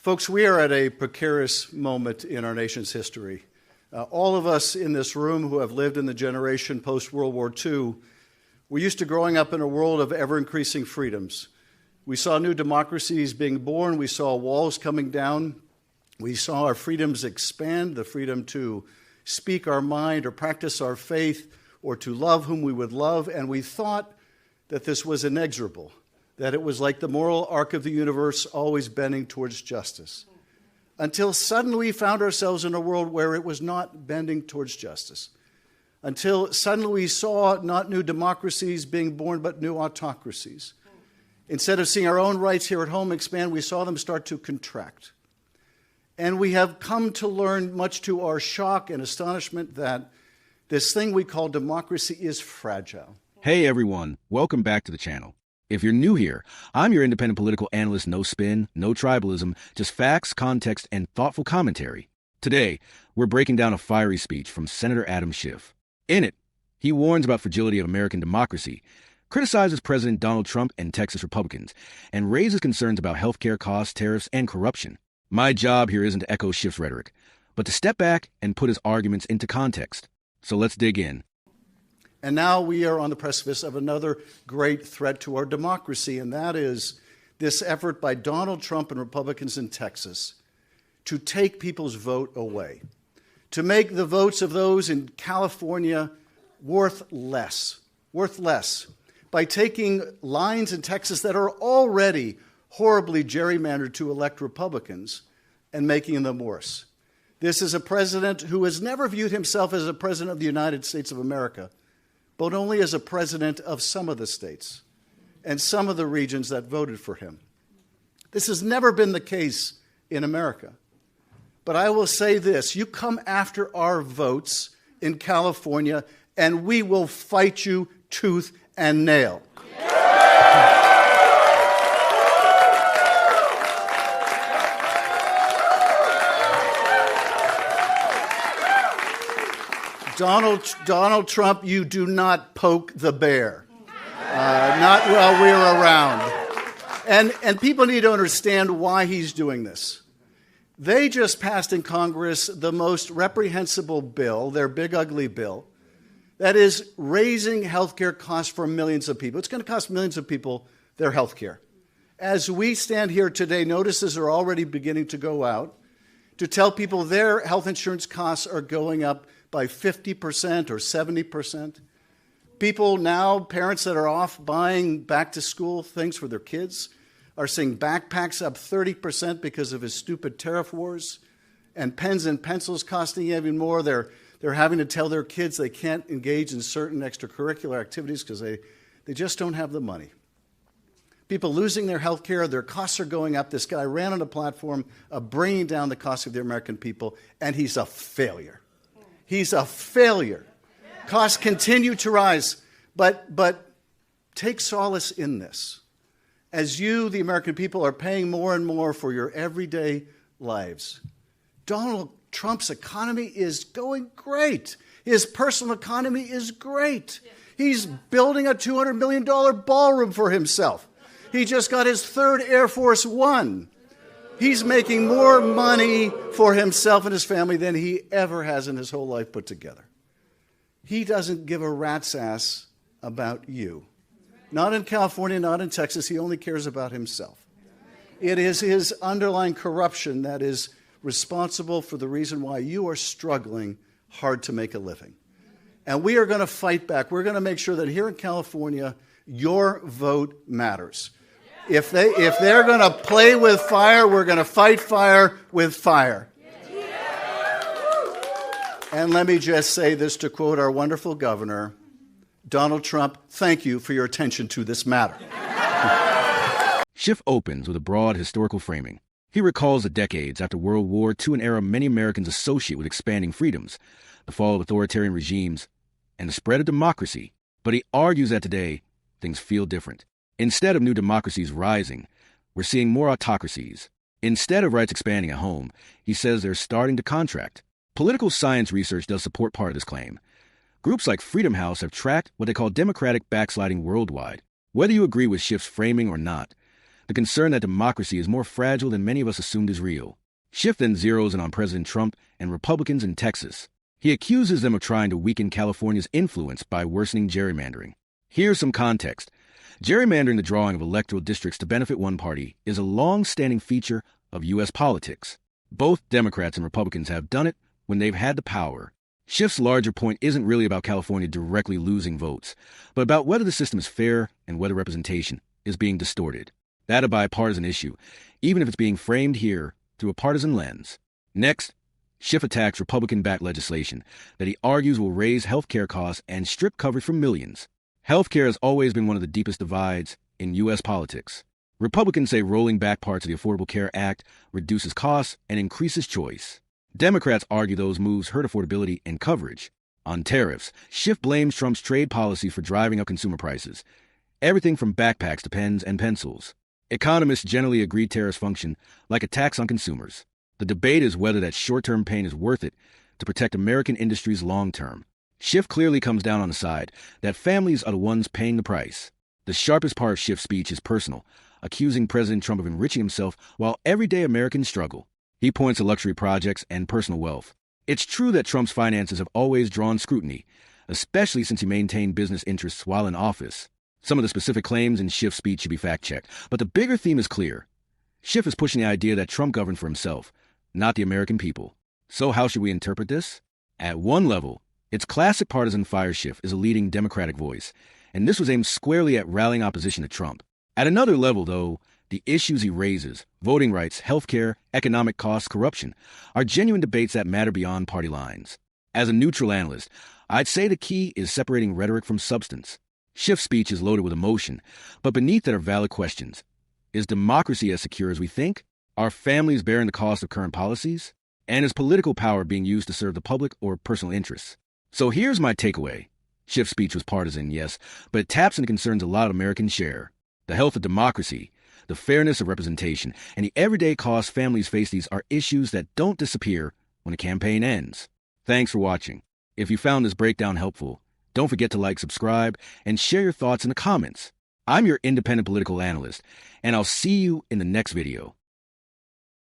Folks, we are at a precarious moment in our nation's history. All of us in this room who have lived in the generation post-World War II, we're used to growing up in a world of ever-increasing freedoms. We saw new democracies being born. We saw walls coming down. We saw our freedoms expand, the freedom to speak our mind or practice our faith or to love whom we would love. And we thought that this was inexorable, that it was like the moral arc of the universe always bending towards justice. Until suddenly we found ourselves in a world where it was not bending towards justice. Until suddenly we saw not new democracies being born, but new autocracies. Instead of seeing our own rights here at home expand, we saw them start to contract. And we have come to learn, much to our shock and astonishment, that this thing we call democracy is fragile. Hey everyone, welcome back to the channel. If you're new here, I'm your independent political analyst, no spin, no tribalism, just facts, context, and thoughtful commentary. Today, we're breaking down a fiery speech from Senator Adam Schiff. In it, he warns about fragility of American democracy, criticizes President Donald Trump and Texas Republicans, and raises concerns about healthcare costs, tariffs, and corruption. My job here isn't to echo Schiff's rhetoric, but to step back and put his arguments into context. So let's dig in. And now we are on the precipice of another great threat to our democracy, and that is this effort by Donald Trump and Republicans in Texas to take people's vote away, to make the votes of those in California worth less, by taking lines in Texas that are already horribly gerrymandered to elect Republicans and making them worse. This is a president who has never viewed himself as a president of the United States of America, but only as a president of some of the states and some of the regions that voted for him. This has never been the case in America. But I will say this, you come after our votes in California and we will fight you tooth and nail. Donald Trump, you do not poke the bear. Not while we're around. And people need to understand why he's doing this. They just passed in Congress the most reprehensible bill, their big ugly bill, that is raising health care costs for millions of people. It's going to cost millions of people their health care. As we stand here today, notices are already beginning to go out to tell people their health insurance costs are going up by 50% or 70%. People now, parents that are off buying back-to-school things for their kids, are seeing backpacks up 30% because of his stupid tariff wars, and pens and pencils costing even more. They're having to tell their kids they can't engage in certain extracurricular activities because they just don't have the money. People losing their health care, their costs are going up. This guy ran on a platform of bringing down the cost of the American people, and he's a failure. He's a failure. Costs continue to rise, but take solace in this. As you, the American people, are paying more and more for your everyday lives, Donald Trump's economy is going great. His personal economy is great. He's building a $200 million ballroom for himself. He just got his third Air Force One. He's making more money for himself and his family than he ever has in his whole life put together. He doesn't give a rat's ass about you. Not in California, not in Texas. He only cares about himself. It is his underlying corruption that is responsible for the reason why you are struggling hard to make a living. And we are going to fight back. We're going to make sure that here in California, your vote matters. If they're going to play with fire, we're going to fight fire with fire. And let me just say this to quote our wonderful governor, Donald Trump, thank you for your attention to this matter. Schiff opens with a broad historical framing. He recalls the decades after World War II, an era many Americans associate with expanding freedoms, the fall of authoritarian regimes, and the spread of democracy. But he argues that today, things feel different. Instead of new democracies rising, we're seeing more autocracies. Instead of rights expanding at home, he says they're starting to contract. Political science research does support part of this claim. Groups like Freedom House have tracked what they call democratic backsliding worldwide. Whether you agree with Schiff's framing or not, the concern that democracy is more fragile than many of us assumed is real. Schiff then zeroes in on President Trump and Republicans in Texas. He accuses them of trying to weaken California's influence by worsening gerrymandering. Here's some context. Gerrymandering, the drawing of electoral districts to benefit one party, is a long-standing feature of U.S. politics. Both Democrats and Republicans have done it when they've had the power. Schiff's larger point isn't really about California directly losing votes, but about whether the system is fair and whether representation is being distorted. That's a bipartisan issue, even if it's being framed here through a partisan lens. Next, Schiff attacks Republican-backed legislation that he argues will raise health care costs and strip coverage from millions. Health care has always been one of the deepest divides in U.S. politics. Republicans say rolling back parts of the Affordable Care Act reduces costs and increases choice. Democrats argue those moves hurt affordability and coverage. On tariffs, Schiff blames Trump's trade policy for driving up consumer prices. Everything from backpacks to pens and pencils. Economists generally agree tariffs function like a tax on consumers. The debate is whether that short-term pain is worth it to protect American industries long-term. Schiff clearly comes down on the side that families are the ones paying the price. The sharpest part of Schiff's speech is personal, accusing President Trump of enriching himself while everyday Americans struggle. He points to luxury projects and personal wealth. It's true that Trump's finances have always drawn scrutiny, especially since he maintained business interests while in office. Some of the specific claims in Schiff's speech should be fact-checked, but the bigger theme is clear. Schiff is pushing the idea that Trump governed for himself, not the American people. So how should we interpret this? At one level, its classic partisan fire. Schiff is a leading Democratic voice, and this was aimed squarely at rallying opposition to Trump. At another level, though, the issues he raises, voting rights, healthcare, economic costs, corruption, are genuine debates that matter beyond party lines. As a neutral analyst, I'd say the key is separating rhetoric from substance. Schiff's speech is loaded with emotion, but beneath it are valid questions. Is democracy as secure as we think? Are families bearing the cost of current policies? And is political power being used to serve the public or personal interests? So here's my takeaway. Schiff's speech was partisan, yes, but it taps into concerns a lot of Americans share. The health of democracy, the fairness of representation, and the everyday costs families face. These are issues that don't disappear when a campaign ends. Thanks for watching. If you found this breakdown helpful, don't forget to like, subscribe, and share your thoughts in the comments. I'm your independent political analyst, and I'll see you in the next video.